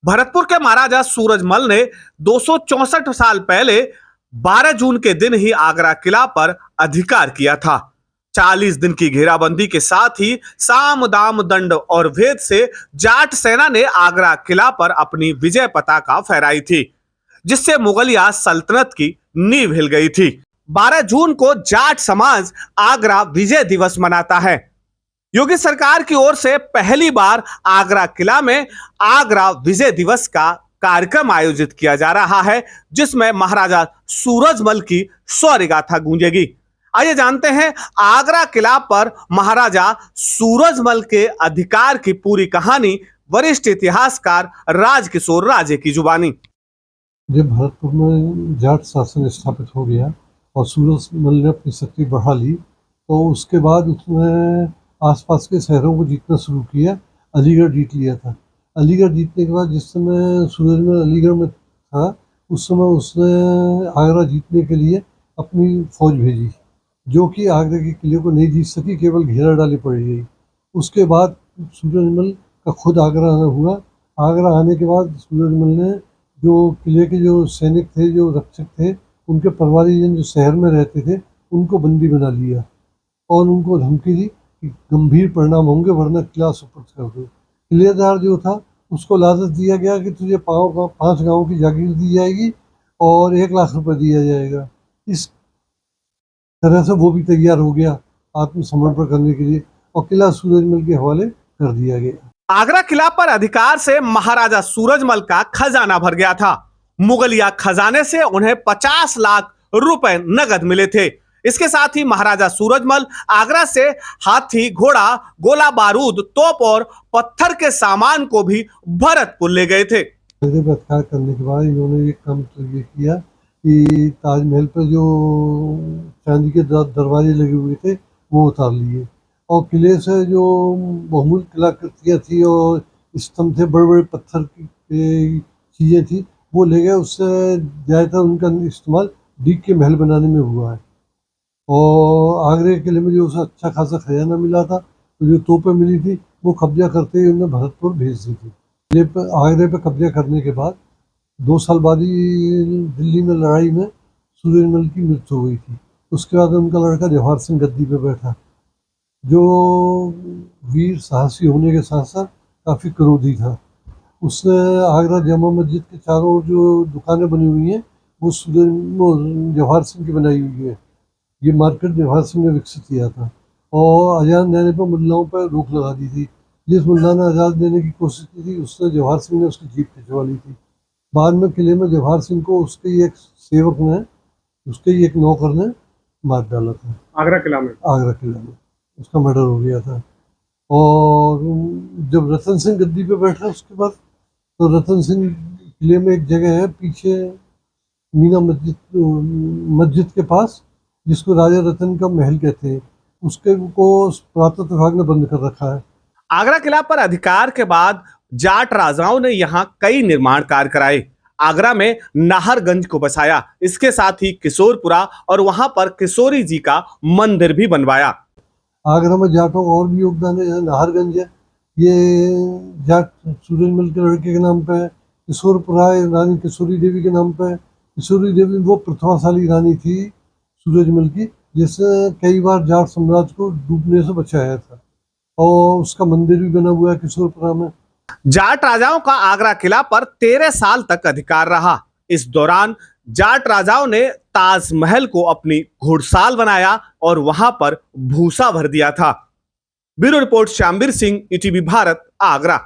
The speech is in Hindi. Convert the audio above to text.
भरतपुर के महाराजा सूरजमल ने 264 साल पहले 12 जून के दिन ही आगरा किला पर अधिकार किया था। 40 दिन की घेराबंदी के साथ ही साम दाम दंड और भेद से जाट सेना ने आगरा किला पर अपनी विजय पताका फहराई थी, जिससे मुगलिया सल्तनत की नींव हिल गई थी। 12 जून को जाट समाज आगरा विजय दिवस मनाता है। योगी सरकार की ओर से पहली बार आगरा किला में आगरा विजय दिवस का कार्यक्रम आयोजित किया जा रहा है, जिसमें महाराजा सूरजमल की शौर्य गाथा गूंजेगी। आइए जानते हैं आगरा किला पर महाराजा सूरजमल के अधिकार की पूरी कहानी वरिष्ठ इतिहासकार राजकिशोर राजे की जुबानी। जब भरतपुर में जाट शासन स्थापित हो गया और सूरजमल ने अपनी शक्ति बढ़ा ली, तो उसके बाद उसने आसपास के शहरों को जीतना शुरू किया। अलीगढ़ जीत लिया था। अलीगढ़ जीतने के बाद जिस समय सूरजमल अलीगढ़ में था, उस समय उसने आगरा जीतने के लिए अपनी फौज भेजी, जो कि आगरा के किले को नहीं जीत सकी, केवल घेरा डाली पड़ी गई। उसके बाद सूरजमल का खुद आगरा आना हुआ। आगरा आने के बाद सूरजमल ने जो किले के जो सैनिक थे, जो रक्षक थे, उनके परिवारीजन जो शहर में रहते थे, उनको बंदी बना लिया और उनको धमकी दी कि गंभीर परिणाम होंगे, वरना किला सुपुर्द कर दो। किलेदार जो था, उसको लालच दिया गया कि तुझे 5 गाँव की जागीर दी जाएगी और 1 लाख रुपए दिया जाएगा। इस तरह से वो भी तैयार हो गया आत्मसमर्पण करने के लिए और किला सूरजमल के हवाले कर दिया गया। आगरा किला पर अधिकार से महाराजा सूरजमल का खजाना भर गया था। मुगलिया खजाने से उन्हें 50 लाख रुपए नगद मिले थे। इसके साथ ही महाराजा सूरजमल आगरा से हाथी, घोड़ा, गोला बारूद, तोप और पत्थर के सामान को भी भरतपुर ले गए थे। अधिकार करने के बाद इन्होंने एक काम ये किया कि ताजमहल पर जो चांदी के दरवाजे लगे हुए थे, वो उतार लिए और किले से जो बहुमूल्य कलाकृतियाँ थी और स्तंभ थे, बड़े बड़े पत्थर की चीज़ें थी, वो ले गए। उससे ज़्यादातर उनका इस्तेमाल डीग के महल बनाने में हुआ है। और आगरे के किले में जो उसे अच्छा खासा खजाना मिला था, तो जो तोपें मिली थी, वो कब्जा करते ही उन्हें भरतपुर भेज दी थी। किले पर आगरे पर कब्जा करने के बाद 2 साल बाद ही दिल्ली में लड़ाई में सूरजमल की मृत्यु हो गई थी। उसके बाद उनका लड़का जवाहर सिंह गद्दी पे बैठा, जो वीर साहसी होने के साथ साथ काफ़ी क्रोधी था। उसने आगरा जामा मस्जिद के चारों ओर जो दुकानें बनी हुई हैं, वो जवाहर सिंह की बनाई हुई है। ये मार्केट जवाहर सिंह ने विकसित किया था और अजान देने पर मुल्लाओं पर रोक लगा दी थी। जिस मुल्ला ने आज़ाद देने की कोशिश की थी, उसने जवाहर सिंह ने उसकी जीप खिंचवा ली थी। बाद में किले में जवाहर सिंह को उसके ही एक सेवक ने, उसके ही एक नौकर ने मार डाला था। आगरा किला में उसका मर्डर हो गया था। और जब रतन सिंह गद्दी पे बैठा उसके बाद, तो रतन सिंह किले में एक जगह है पीछे मीना मस्जिद के पास, जिसको राजा रतन का महल कहते हैं, उसके को पुरातत्व विभाग ने बंद कर रखा है। आगरा किला पर अधिकार के बाद जाट राजाओं ने यहाँ कई निर्माण कार्य कराए। आगरा में नाहरगंज को बसाया। इसके साथ ही किशोरपुरा और वहां पर किशोरी जी का मंदिर भी बनवाया। आगरा में जाटों का और भी योगदान है। नाहरगंज है, ये जाट सूरजमल के लड़के के नाम पे है। किशोरपुरा रानी किशोरी देवी के नाम पे है। किशोरी देवी वो प्रतिभाशाली रानी थी सूरजमल की, जिसने कई बार जाट साम्राज्य को डूबने से बचाया था और उसका मंदिर भी बना हुआ है किशोरपुरा में। जाट राजाओं का आगरा किला पर 13 साल तक अधिकार रहा। इस दौरान जाट राजाओं ने ताजमहल को अपनी घुड़साल बनाया और वहां पर भूसा भर दिया था। Bureau report Shambir Singh, ETV Bharat, Agra.